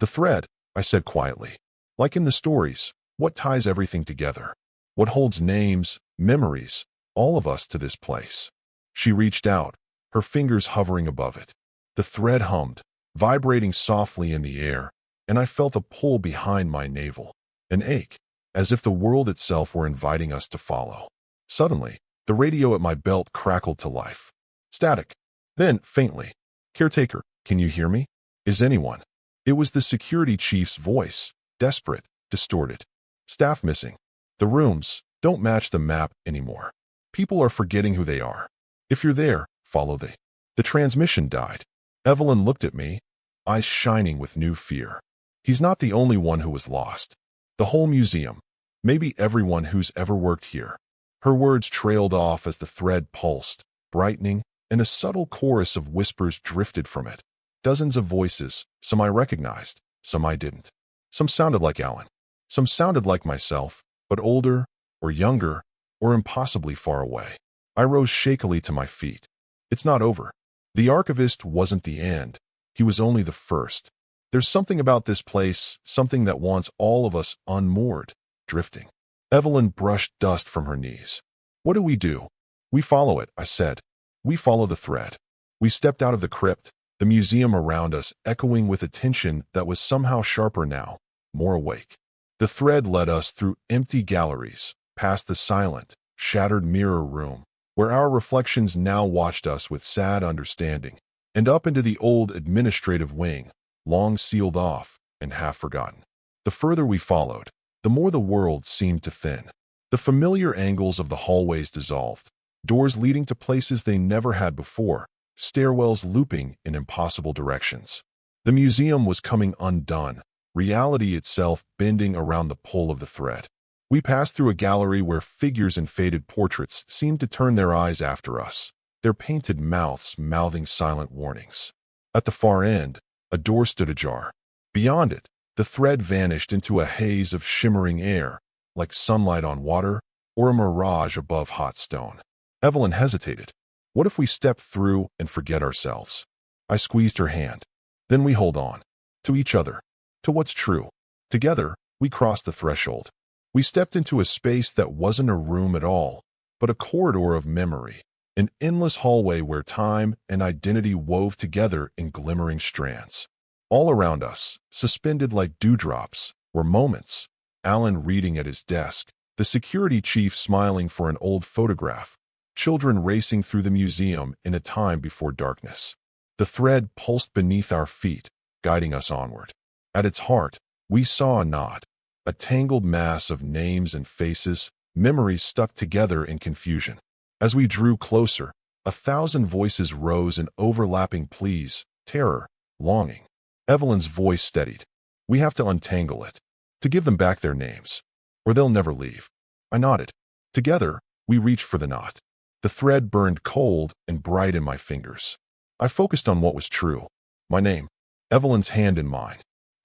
the thread?" I said quietly. "Like in the stories, what ties everything together? What holds names, memories, all of us to this place?" She reached out, her fingers hovering above it. The thread hummed, vibrating softly in the air, and I felt a pull behind my navel, an ache, as if the world itself were inviting us to follow. Suddenly, the radio at my belt crackled to life. Static. Then, faintly, "Caretaker, can you hear me? Is anyone?" It was the security chief's voice, desperate, distorted. "Staff missing. The rooms don't match the map anymore. People are forgetting who they are. If you're there, follow the transmission died." Evelyn looked at me, eyes shining with new fear. "He's not the only one who was lost. The whole museum, maybe everyone who's ever worked here." Her words trailed off as the thread pulsed, brightening, and a subtle chorus of whispers drifted from it. Dozens of voices, some I recognized, some I didn't. Some sounded like Alan. Some sounded like myself, but older, or younger, or impossibly far away. I rose shakily to my feet. It's not over. The archivist wasn't the end. He was only the first. There's something about this place, something that wants all of us unmoored, drifting. Evelyn brushed dust from her knees. "What do we do?" "We follow it," I said. "We follow the thread." We stepped out of the crypt, the museum around us echoing with attention that was somehow sharper now, more awake. The thread led us through empty galleries, past the silent, shattered mirror room, where our reflections now watched us with sad understanding, and up into the old administrative wing, long sealed off and half forgotten. The further we followed, the more the world seemed to thin. The familiar angles of the hallways dissolved, doors leading to places they never had before, stairwells looping in impossible directions. The museum was coming undone, reality itself bending around the pull of the thread. We passed through a gallery where figures in faded portraits seemed to turn their eyes after us, their painted mouths mouthing silent warnings. At the far end, A door stood ajar. Beyond it, the thread vanished into a haze of shimmering air, like sunlight on water or a mirage above hot stone. Evelyn hesitated. What if we step through and forget ourselves? I squeezed her hand. Then we hold on. To each other. To what's true. Together, we crossed the threshold. We stepped into a space that wasn't a room at all, but a corridor of memory, an endless hallway where time and identity wove together in glimmering strands. All around us, suspended like dewdrops, were moments. Alan reading at his desk, the security chief smiling for an old photograph, children racing through the museum in a time before darkness. The thread pulsed beneath our feet, guiding us onward. At its heart, we saw a knot, a tangled mass of names and faces, memories stuck together in confusion. As we drew closer, 1,000 voices rose in overlapping pleas, terror, longing. Evelyn's voice steadied. We have to untangle it, to give them back their names, or they'll never leave. I nodded. Together, we reached for the knot. The thread burned cold and bright in my fingers. I focused on what was true. My name, Evelyn's hand in mine.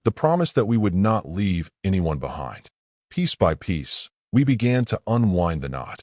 The promise that we would not leave anyone behind. Piece by piece, we began to unwind the knot.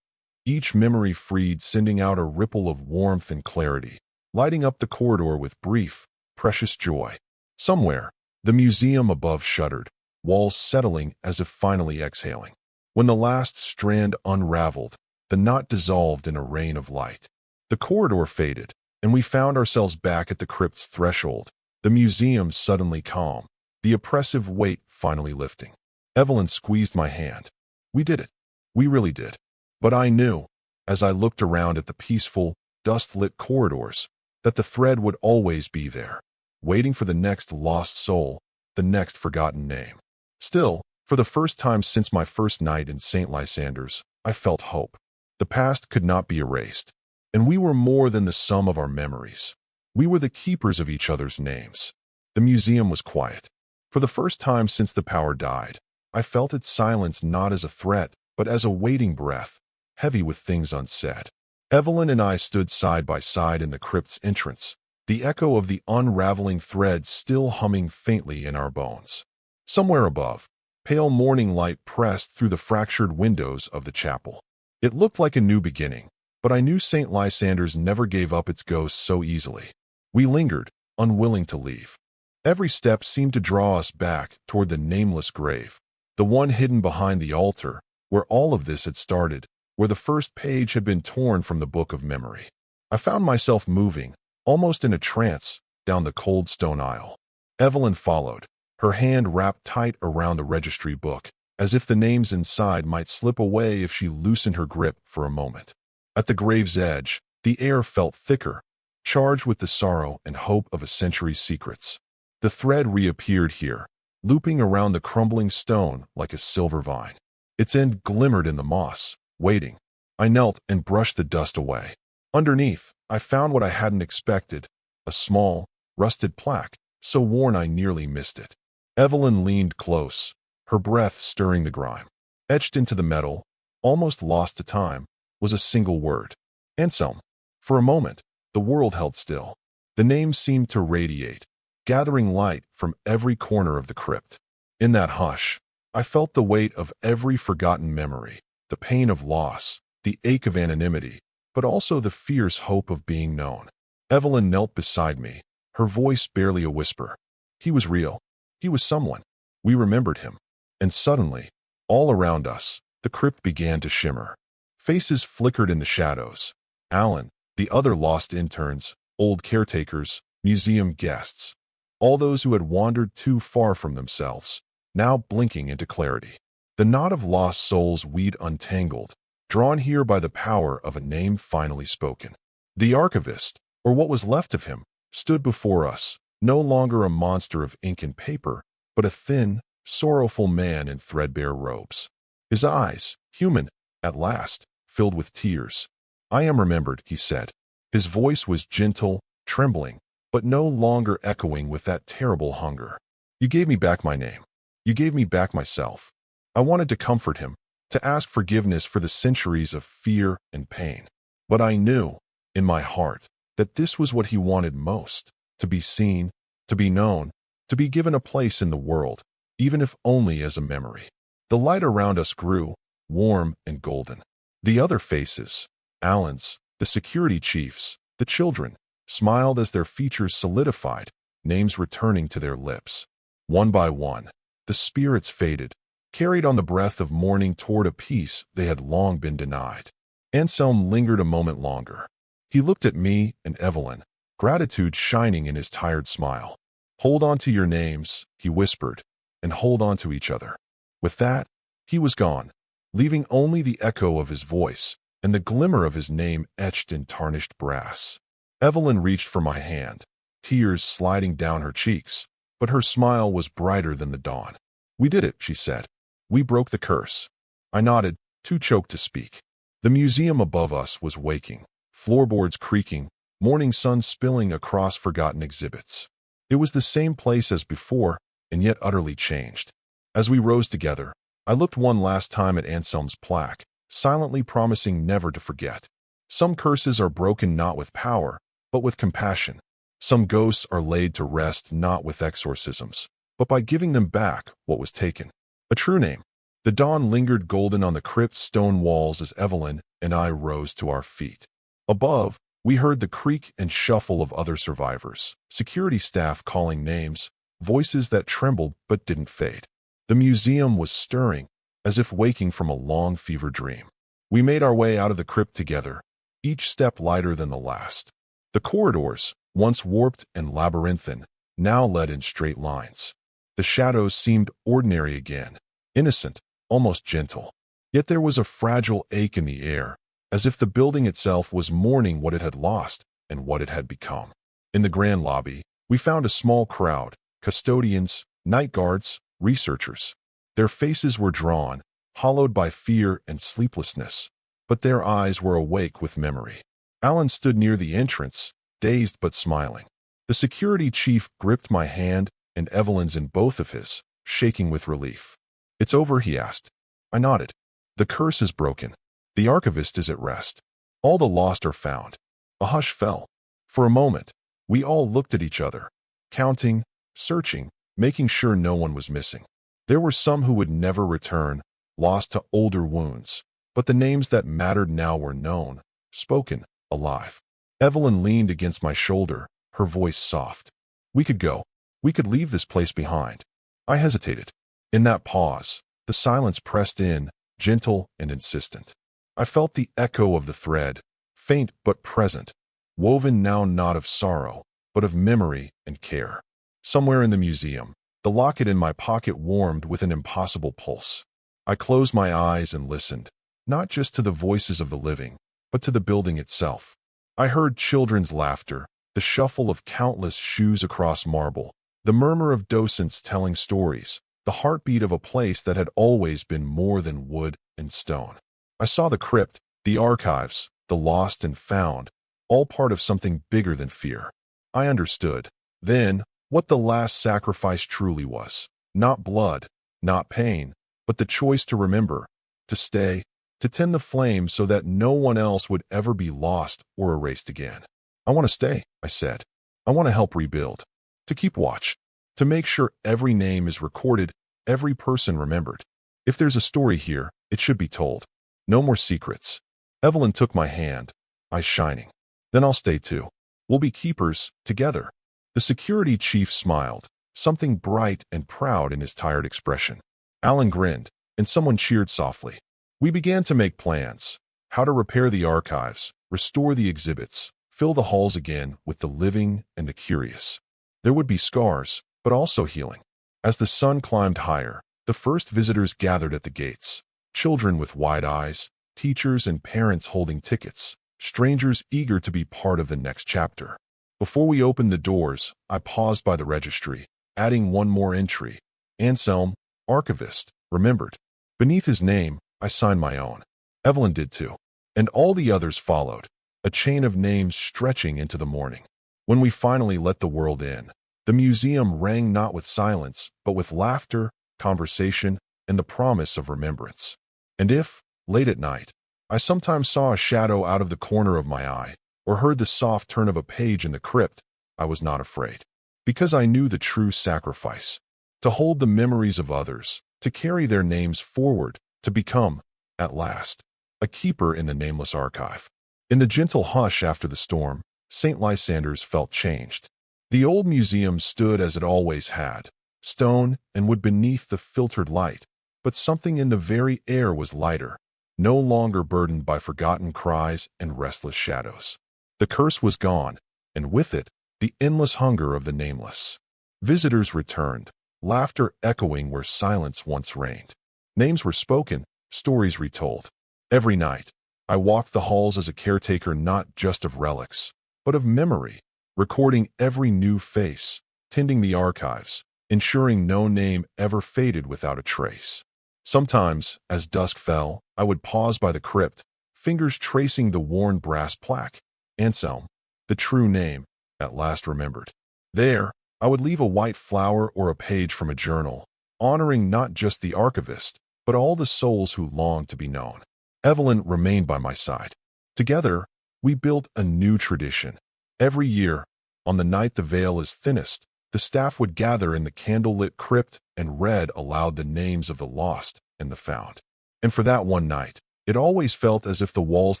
Each memory freed, sending out a ripple of warmth and clarity, lighting up the corridor with brief, precious joy. Somewhere, the museum above shuddered, walls settling as if finally exhaling. When the last strand unraveled, the knot dissolved in a rain of light. The corridor faded, and we found ourselves back at the crypt's threshold, the museum suddenly calm, the oppressive weight finally lifting. Evelyn squeezed my hand. We did it. We really did. But I knew, as I looked around at the peaceful, dust-lit corridors, that the thread would always be there, waiting for the next lost soul, the next forgotten name. Still, for the first time since my first night in St. Lysander's, I felt hope. The past could not be erased, and we were more than the sum of our memories. We were the keepers of each other's names. The museum was quiet. For the first time since the power died, I felt its silence not as a threat, but as a waiting breath, heavy with things unsaid. Evelyn and I stood side by side in the crypt's entrance, the echo of the unraveling thread still humming faintly in our bones. Somewhere above, pale morning light pressed through the fractured windows of the chapel. It looked like a new beginning, but I knew St. Lysander's never gave up its ghost so easily. We lingered, unwilling to leave. Every step seemed to draw us back toward the nameless grave, the one hidden behind the altar, where all of this had started, where the first page had been torn from the book of memory. I found myself moving, almost in a trance, down the cold stone aisle. Evelyn followed, her hand wrapped tight around the registry book, as if the names inside might slip away if she loosened her grip for a moment. At the grave's edge, the air felt thicker, charged with the sorrow and hope of a century's secrets. The thread reappeared here, looping around the crumbling stone like a silver vine. Its end glimmered in the moss, waiting. I knelt and brushed the dust away. Underneath, I found what I hadn't expected, a small, rusted plaque, so worn I nearly missed it. Evelyn leaned close, her breath stirring the grime. Etched into the metal, almost lost to time, was a single word. Anselm. For a moment, the world held still. The name seemed to radiate, gathering light from every corner of the crypt. In that hush, I felt the weight of every forgotten memory, the pain of loss, the ache of anonymity, but also the fierce hope of being known. Evelyn knelt beside me, her voice barely a whisper. He was real. He was someone. We remembered him. And suddenly, all around us, the crypt began to shimmer. Faces flickered in the shadows. Alan, the other lost interns, old caretakers, museum guests. All those who had wandered too far from themselves, now blinking into clarity. The knot of lost souls we'd untangled, drawn here by the power of a name finally spoken. The Archivist, or what was left of him, stood before us, no longer a monster of ink and paper, but a thin, sorrowful man in threadbare robes. His eyes, human, at last, filled with tears. "I am remembered," he said. His voice was gentle, trembling, but no longer echoing with that terrible hunger. "You gave me back my name. You gave me back myself." I wanted to comfort him, to ask forgiveness for the centuries of fear and pain. But I knew, in my heart, that this was what he wanted most, to be seen, to be known, to be given a place in the world, even if only as a memory. The light around us grew, warm and golden. The other faces, Alan's, the security chief's, the children, smiled as their features solidified, names returning to their lips. One by one, the spirits faded, carried on the breath of morning toward a peace they had long been denied. Anselm lingered a moment longer. He looked at me and Evelyn, gratitude shining in his tired smile. "Hold on to your names," he whispered, "and hold on to each other." With that, he was gone, leaving only the echo of his voice and the glimmer of his name etched in tarnished brass. Evelyn reached for my hand, tears sliding down her cheeks, but her smile was brighter than the dawn. "We did it," she said. "We broke the curse." I nodded, too choked to speak. The museum above us was waking, floorboards creaking, morning sun spilling across forgotten exhibits. It was the same place as before, and yet utterly changed. As we rose together, I looked one last time at Anselm's plaque, silently promising never to forget. Some curses are broken not with power, but with compassion. Some ghosts are laid to rest not with exorcisms, but by giving them back what was taken. A true name. The dawn lingered golden on the crypt's stone walls as Evelyn and I rose to our feet. Above, we heard the creak and shuffle of other survivors, security staff calling names, voices that trembled but didn't fade. The museum was stirring, as if waking from a long fever dream. We made our way out of the crypt together, each step lighter than the last. The corridors, once warped and labyrinthine, now led in straight lines. The shadows seemed ordinary again, innocent, almost gentle. Yet there was a fragile ache in the air, as if the building itself was mourning what it had lost and what it had become. In the grand lobby, we found a small crowd, custodians, night guards, researchers. Their faces were drawn, hollowed by fear and sleeplessness, but their eyes were awake with memory. Alan stood near the entrance, dazed but smiling. The security chief gripped my hand and Evelyn's in both of his, shaking with relief. "It's over," he asked. I nodded. "The curse is broken. The Archivist is at rest. All the lost are found." A hush fell. For a moment, we all looked at each other, counting, searching, making sure no one was missing. There were some who would never return, lost to older wounds, but the names that mattered now were known, spoken, alive. Evelyn leaned against my shoulder, her voice soft. "We could go. We could leave this place behind." I hesitated. In that pause, the silence pressed in, gentle and insistent. I felt the echo of the thread, faint but present, woven now not of sorrow, but of memory and care. Somewhere in the museum, the locket in my pocket warmed with an impossible pulse. I closed my eyes and listened, not just to the voices of the living, but to the building itself. I heard children's laughter, the shuffle of countless shoes across marble, the murmur of docents telling stories, the heartbeat of a place that had always been more than wood and stone. I saw the crypt, the archives, the lost and found, all part of something bigger than fear. I understood, then, what the last sacrifice truly was. Not blood, not pain, but the choice to remember, to stay, to tend the flame so that no one else would ever be lost or erased again. "I want to stay," I said. "I want to help rebuild, to keep watch, to make sure every name is recorded, every person remembered. If there's a story here, it should be told. No more secrets." Evelyn took my hand, eyes shining. "Then I'll stay too. We'll be keepers, together." The security chief smiled, something bright and proud in his tired expression. Alan grinned, and someone cheered softly. We began to make plans. How to repair the archives, restore the exhibits, fill the halls again with the living and the curious. There would be scars, but also healing. As the sun climbed higher, the first visitors gathered at the gates. Children with wide eyes, teachers and parents holding tickets, strangers eager to be part of the next chapter. Before we opened the doors, I paused by the registry, adding one more entry. Anselm, Archivist, remembered. Beneath his name, I signed my own. Evelyn did too. And all the others followed, a chain of names stretching into the morning. When we finally let the world in, the museum rang not with silence, but with laughter, conversation, and the promise of remembrance. And if, late at night, I sometimes saw a shadow out of the corner of my eye, or heard the soft turn of a page in the crypt, I was not afraid. Because I knew the true sacrifice. To hold the memories of others, to carry their names forward, to become, at last, a keeper in the Nameless Archive. In the gentle hush after the storm, St. Lysander's felt changed. The old museum stood as it always had, stone and wood beneath the filtered light, but something in the very air was lighter, no longer burdened by forgotten cries and restless shadows. The curse was gone, and with it, the endless hunger of the nameless. Visitors returned, laughter echoing where silence once reigned. Names were spoken, stories retold. Every night, I walked the halls as a caretaker not just of relics, but of memory, recording every new face, tending the archives, ensuring no name ever faded without a trace. Sometimes, as dusk fell, I would pause by the crypt, fingers tracing the worn brass plaque. Anselm, the true name, at last remembered. There, I would leave a white flower or a page from a journal, honoring not just the archivist, but all the souls who longed to be known. Evelyn remained by my side. Together, we built a new tradition. Every year, on the night the veil is thinnest, the staff would gather in the candlelit crypt and read aloud the names of the lost and the found. And for that one night, it always felt as if the walls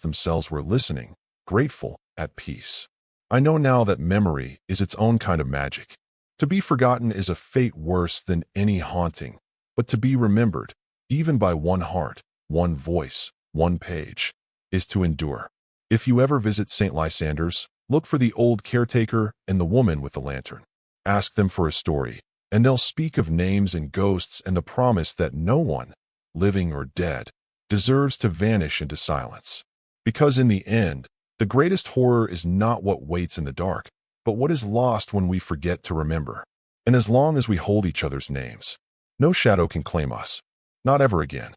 themselves were listening, grateful, at peace. I know now that memory is its own kind of magic. To be forgotten is a fate worse than any haunting, but to be remembered, even by one heart, one voice, one page, is to endure. If you ever visit St. Lysander's, look for the old caretaker and the woman with the lantern. Ask them for a story, and they'll speak of names and ghosts and the promise that no one, living or dead, deserves to vanish into silence. Because in the end, the greatest horror is not what waits in the dark, but what is lost when we forget to remember. And as long as we hold each other's names, no shadow can claim us. Not ever again.